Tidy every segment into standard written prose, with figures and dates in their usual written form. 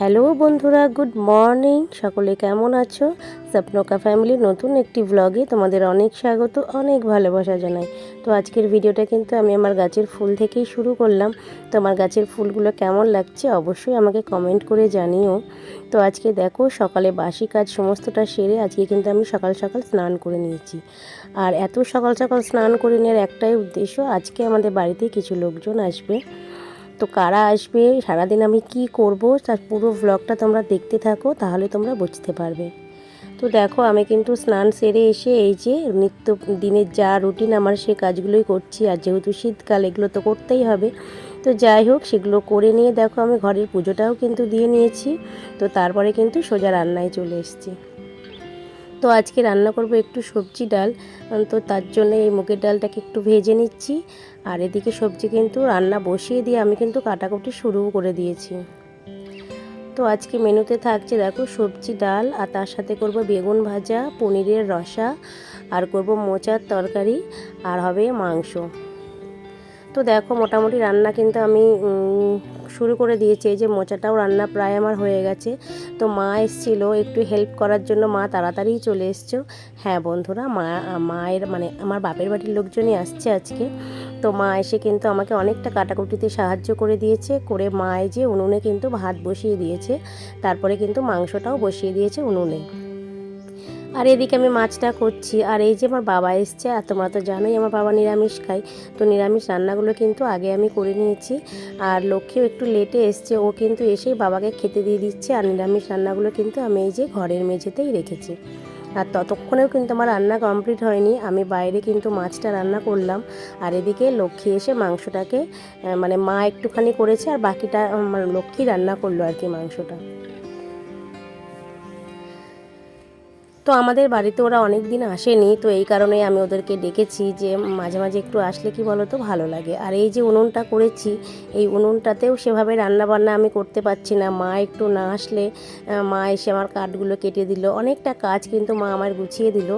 Hello বন্ধুরা, good morning. সকলে কেমন আছো? স্বপ্নকা ফ্যামিলির নতুন একটি ব্লগে তোমাদের অনেক স্বাগত, অনেক ভালোবাসা জানাই। তো আজকের ভিডিওটা কিন্তু আমি আমার গাছের ফুল থেকেই শুরু করলাম। তো আমার গাছের ফুলগুলো কেমন লাগছে অবশ্যই আমাকে কমেন্ট করে জানিও। তো আজকে দেখো, সকালে বাসি কাজ সমস্তটা সেরে আজকে কিন্তু আমি সকাল সকাল স্নান করে নিয়েছি। আর এত সকাল সকাল স্নান করে নেওয়ার একটাই উদ্দেশ্য, আজকে আমাদের বাড়িতে কিছু লোকজন আসবে। তো কারা আসবে, সারাদিন আমি কি করব, তার পুরো ব্লগটা তোমরা দেখতে থাকো, তাহলে তোমরা বুঝতে পারবে। তো দেখো, আমি কিন্তু স্নান সেরে এসে এই যে নিত্য দিনের যা রুটিন আমার, সে কাজগুলোই করছি। আর যেহেতু শীতকাল, এগুলো তো করতেই হবে। তো যাই হোক, সেগুলো করে নিয়ে দেখো আমি ঘরের পুজোটাও কিন্তু দিয়ে নিয়েছি। তো তারপরে কিন্তু সোজা রান্নায় চলে এসেছি। তো আজকে রান্না করব একটু সবজি ডাল। তো তার জন্য এই মুগের ডালটাকে একটু ভেজে নিচ্ছি। আর এদিকে সবজি কিন্তু রান্না বসিয়ে দিয়ে আমি কিন্তু কাটাকুটি শুরুও করে দিয়েছি। তো আজকে মেনুতে থাকছে দেখো সবজি ডাল, আর তার সাথে করব বেগুন ভাজা, পনিরের রসা, আর করব মোচার তরকারি, আর হবে মাংস। তো দেখো, মোটামুটি রান্না কিন্তু আমি শুরু করে দিয়েছি। এই যে মোচাটাও রান্না প্রায় আমার হয়ে গেছে। তো মা এসেছিলো একটু হেল্প করার জন্য, মা তাড়াতাড়ি চলে এসছো। হ্যাঁ বন্ধুরা, মায়ের মানে আমার বাপের বাড়ির লোকজনই আসছে আজকে। তো মা এসে কিন্তু আমাকে অনেকটা কাটাকুটিতে সাহায্য করে দিয়েছে। করে মা এই যে উনুনে কিন্তু ভাত বসিয়ে দিয়েছে, তারপরে কিন্তু মাংসটাও বসিয়ে দিয়েছে উনুনে। আর এদিকে আমি মাছটা করছি। আর এই যে আমার বাবা এসছে, আর তোমরা তো জানোই আমার বাবা নিরামিষ খায়। তো নিরামিষ রান্নাগুলো কিন্তু আগে আমি করে নিয়েছি। আর লক্ষ্মীও একটু লেটে এসছে, ও কিন্তু এসেই বাবাকে খেতে দিয়ে দিচ্ছে। আর নিরামিষ রান্নাগুলো কিন্তু আমি এই যে ঘরের মেঝেতেই রেখেছি। আর ততক্ষণেও কিন্তু আমার রান্না কমপ্লিট হয়নি, আমি বাইরে কিন্তু মাছটা রান্না করলাম। আর এদিকে লক্ষ্মী এসে মাংসটাকে মানে মা একটুখানি করেছে, আর বাকিটা আমার লক্ষ্মী রান্না করলো আর কি মাংসটা। তো আমাদের বাড়িতে ওরা অনেক দিন আসেনি, তো এই কারণে আমি ওদেরকে ডেকেছি যে মাঝে মাঝে একটু আসলে কি বলো তো ভালো লাগে। আর এই যে উনুনটা করেছি, এই উনুনটাতেও সেভাবে রান্না বান্না আমি করতে পারছি না। মা একটু না আসলে, মা এসে আমার কাঠগুলো কেটে দিল, অনেকটা কাজ কিন্তু মা আমার গুছিয়ে দিল।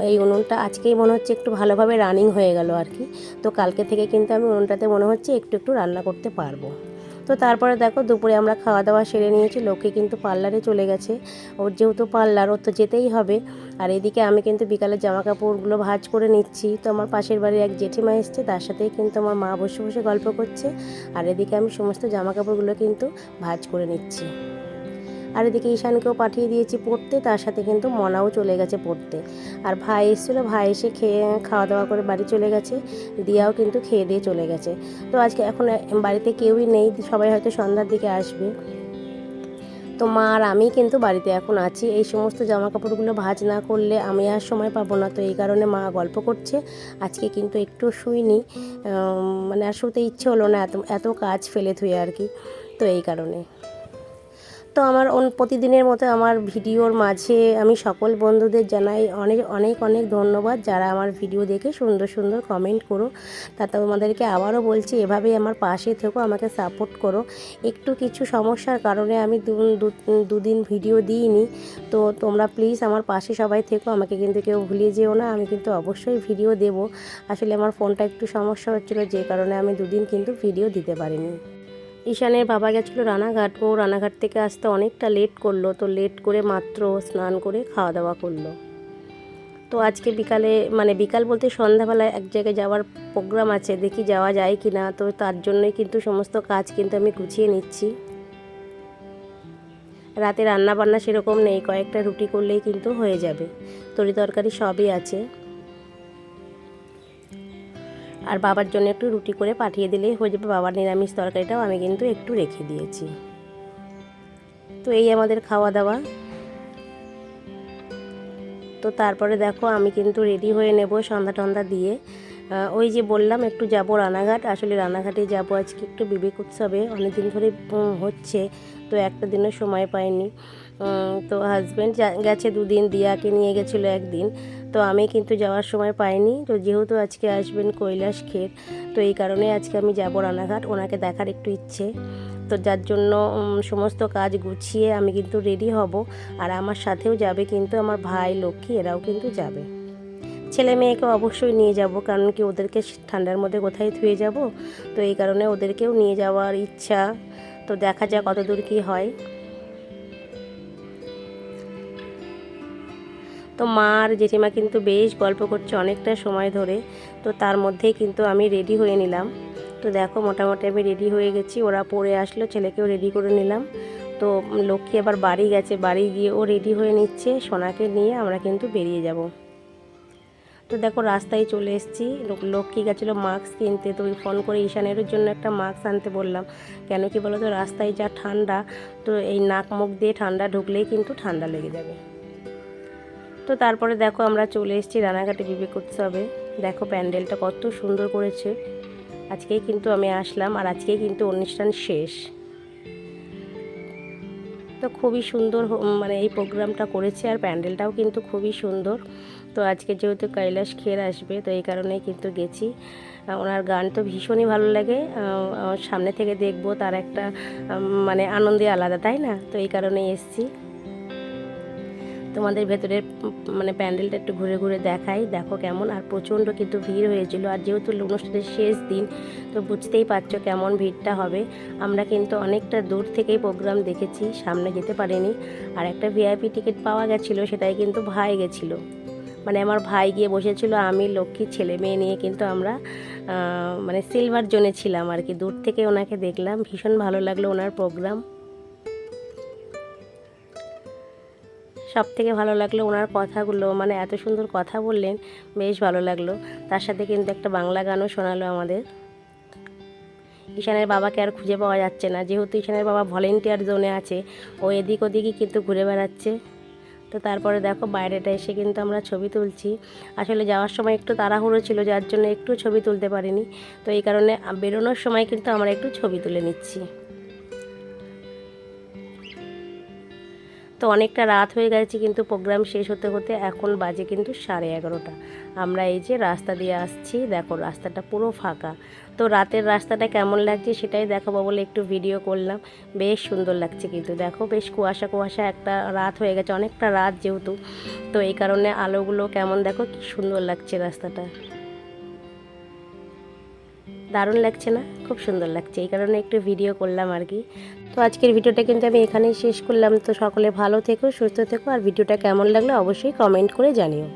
এই উনুনটা আজকেই মনে হচ্ছে একটু ভালোভাবে রানিং হয়ে গেল আর কি। তো কালকে থেকে কিন্তু আমি উনুনটাতে মনে হচ্ছে একটু একটু রান্না করতে পারবো। তো তারপরে দেখো, দুপুরে আমরা খাওয়া দাওয়া সেরে নিয়েছি। লোকে কিন্তু পার্লারে চলে গেছে, ওর যেহেতু পার্লার, ওর তো যেতেই হবে। আর এদিকে আমি কিন্তু বিকালে জামা কাপড়গুলো ভাঁজ করে নিচ্ছি। তো আমার পাশের বাড়ির এক জেঠিমা এসছে, তার সাথেই কিন্তু আমার মা বসে বসে গল্প করছে। আর এদিকে আমি সমস্ত জামা কাপড়গুলো কিন্তু ভাঁজ করে নিচ্ছি। আর এদিকে ঈশানকেও পাঠিয়ে দিয়েছি পড়তে, তার সাথে কিন্তু মনাও চলে গেছে পড়তে। আর ভাই এসেছিলো, ভাই এসে খাওয়া দাওয়া করে বাড়ি চলে গেছে। দিয়াও কিন্তু খেয়ে দিয়ে চলে গেছে। তো আজকে এখন বাড়িতে কেউই নেই, সবাই হয়তো সন্ধ্যার দিকে আসবে। তো মা আর আমি কিন্তু বাড়িতে এখন আছি। এই সমস্ত জামা কাপড়গুলো ভাঁজ না করলে আমি আর সময় পাবো না। তো এই কারণে মা গল্প করছে। আজকে কিন্তু একটু শুইনি, মানে আর শুতে ইচ্ছে হলো না, এত এত কাজ ফেলে থুয়ে আর কি। তো এই কারণে তো আমার প্রতিদিনের মতো আমার ভিডিওর মাঝে আমি সকল বন্ধুদের জানাই অনেক অনেক অনেক ধন্যবাদ, যারা আমার ভিডিও দেখে সুন্দর সুন্দর কমেন্ট করো। তা তোমাদেরকে আবারও বলছি, এভাবেই আমার পাশে থেকো, আমাকে সাপোর্ট করো। একটু কিছু সমস্যার কারণে আমি দুদিন ভিডিও দিইনি। তো তোমরা প্লিজ আমার পাশে সবাই থেকো, আমাকে কিন্তু কেউ ভুলিয়ে যেও না। আমি কিন্তু অবশ্যই ভিডিও দেব। আসলে আমার ফোনটা একটু সমস্যা হচ্ছিলো, যে কারণে আমি দুদিন কিন্তু ভিডিও দিতে পারিনি। ঈশানের বাবা গেছিলো রানাঘাট, ও রানাঘাট থেকে আসতে অনেকটা লেট করলো। তো লেট করে মাত্র স্নান করে খাওয়া দাওয়া করলো। তো আজকে বিকালে, মানে বিকাল বলতে সন্ধ্যাবেলায় এক জায়গায় যাওয়ার প্রোগ্রাম আছে, দেখি যাওয়া যায় কি না। তো তার জন্যই কিন্তু সমস্ত কাজ কিন্তু আমি গুছিয়ে নিচ্ছি। রাতে রান্না বান্না সেরকম নেই, কয়েকটা রুটি করলেই কিন্তু হয়ে যাবে, তরি তরকারি সবই আছে। আর বাবার জন্য একটু রুটি করে পাঠিয়ে দিলেই হয়ে যাবে। বাবার নিরামিষ তরকারিটাও আমি কিন্তু একটু রেখে দিয়েছি। তো এই আমাদের খাওয়া দাওয়া। তো তারপরে দেখো, আমি কিন্তু রেডি হয়ে নেব সন্ধ্যা টন্ধা দিয়ে। ওই যে বললাম একটু যাব রানাঘাট, আসলে রানাঘাটে যাব আজকে একটু বিবেক উৎসবে, অনেকদিন ধরে হচ্ছে। তো একটা দিনও সময় পাইনি। তো হাজব্যান্ড গেছে দুদিন, দিয়াকে নিয়ে গেছিলো একদিন। তো আমি কিন্তু যাওয়ার সময় পাইনি। তো যেহেতু আজকে আসবেন কৈলাস খের, তো এই কারণে আজকে আমি যাব রানাঘাট, ওনাকে দেখার একটু ইচ্ছে। তো যার জন্য সমস্ত কাজ গুছিয়ে আমি কিন্তু রেডি হব। আর আমার সাথেও যাবে কিন্তু আমার ভাই, লক্ষ্মী, এরাও কিন্তু যাবে। ছেলে মেয়েকে অবশ্যই নিয়ে যাব, কারণ কি ওদেরকে ঠান্ডার মধ্যে কোথায় থুয়ে যাব। তো এই কারণে ওদেরকেও নিয়ে যাওয়ার ইচ্ছা। তো দেখা যাক কত দূর কী হয়। তো মা আর জেঠিমা কিন্তু বেশ গল্প করছে অনেকটা সময় ধরে। তো তার মধ্যেই কিন্তু আমি রেডি হয়ে নিলাম। তো দেখো মোটামুটি আমি রেডি হয়ে গেছি, ওরা পরে আসলো, ছেলেকেও রেডি করে নিলাম। তো লক্ষ্মী আবার বাড়ি গেছে, বাড়ি গিয়ে ও রেডি হয়ে নিচ্ছে, সোনাকে নিয়ে আমরা কিন্তু বেরিয়ে যাব। তো দেখো রাস্তায় চলে এসেছি। লক্ষ্মী গেছিলো মাস্ক কিনতে, তো ফোন করে ঈশানের জন্য একটা মাস্ক আনতে বললাম। কেন কি বলো তো, রাস্তায় যা ঠান্ডা, তো এই নাক মুখ দিয়ে ঠান্ডা ঢুকলেই কিন্তু ঠান্ডা লেগে যাবে। তো তারপরে দেখো আমরা চলে এসেছি রানাঘাটে বিবেক উৎসবে। দেখো প্যান্ডেলটা কত সুন্দর করেছে। আজকেই কিন্তু আমি আসলাম, আর আজকেই কিন্তু অনুষ্ঠান শেষ। তো খুবই সুন্দর মানে এই প্রোগ্রামটা করেছে, আর প্যান্ডেলটাও কিন্তু খুবই সুন্দর। তো আজকে যেহেতু কৈলাস খের আসবে, তো এই কারণেই কিন্তু গেছি। ওনার গান তো ভীষণই ভালো লাগে, সামনে থেকে দেখবো তার একটা মানে আনন্দই আলাদা, তাই না? তো এই কারণেই এসছি। তোমাদের ভেতরের মানে প্যান্ডেলটা একটু ঘুরে ঘুরে দেখাই, দেখো কেমন। আর প্রচণ্ড কিন্তু ভিড় হয়েছিল, আর যেহেতু অনুষ্ঠানের শেষ দিন, তো বুঝতেই পারছো কেমন ভিড়টা হবে। আমরা কিন্তু অনেকটা দূর থেকেই প্রোগ্রাম দেখেছি, সামনে যেতে পারিনি। আর একটা ভিআইপি টিকিট পাওয়া গেছিলো, সেটাই কিন্তু ভাই গেছিলো, মানে আমার ভাই গিয়ে বসেছিল, আমি লক্ষ্মীর ছেলে মেয়ে নিয়ে কিন্তু আমরা মানে সিলভার জোনে ছিলাম আর কি। দূর থেকে ওনাকে দেখলাম, ভীষণ ভালো লাগলো ওনার প্রোগ্রাম। সব থেকে ভালো লাগলো ওনার কথাগুলো, মানে এত সুন্দর কথা বললেন, বেশ ভালো লাগলো। তার সাথে কিন্তু একটা বাংলা গানও শোনালো আমাদের। ঈশানের বাবাকে আর খুঁজে পাওয়া যাচ্ছে না, যেহেতু ঈশানের বাবা ভলেন্টিয়ার জোনে আছে, ও এদিক ওদিকই কিন্তু ঘুরে বেড়াচ্ছে। তো তারপরে দেখো বাইরেটা এসে কিন্তু আমরা ছবি তুলছি। আসলে যাওয়ার সময় একটু তাড়াহুড়ো ছিল, যার জন্য একটু ছবি তুলতে পারিনি। তো এই কারণে বেরোনোর সময় কিন্তু আমরা একটু ছবি তুলে নিচ্ছি। তো অনেকটা রাত হয়ে গেছে, কিন্তু প্রোগ্রাম শেষ হতে হতে এখন বাজে কিন্তু 11:30। আমরা এই যে রাস্তা দিয়ে আসছি, দেখো রাস্তাটা পুরো ফাঁকা। তো রাতের রাস্তাটা কেমন লাগছে সেটাই দেখাবো বলে একটু ভিডিও করলাম। বেশ সুন্দর লাগছে কিন্তু, দেখো বেশ কুয়াশা কুয়াশা একটা রাত হয়ে গেছে, অনেকটা রাত যেহেতু, তো এই কারণে আলোগুলো কেমন, দেখো কি সুন্দর লাগছে রাস্তাটা। দারুণ লাগছে না? খুব সুন্দর লাগছে, এই কারণে একটু ভিডিও করলাম আর কি। তো আজকের ভিডিওটা কিন্তু আমি এখানেই শেষ করলাম। তো সকলে ভালো থেকো, সুস্থ থেকো, আর ভিডিওটা কেমন লাগলো অবশ্যই কমেন্ট করে জানিও।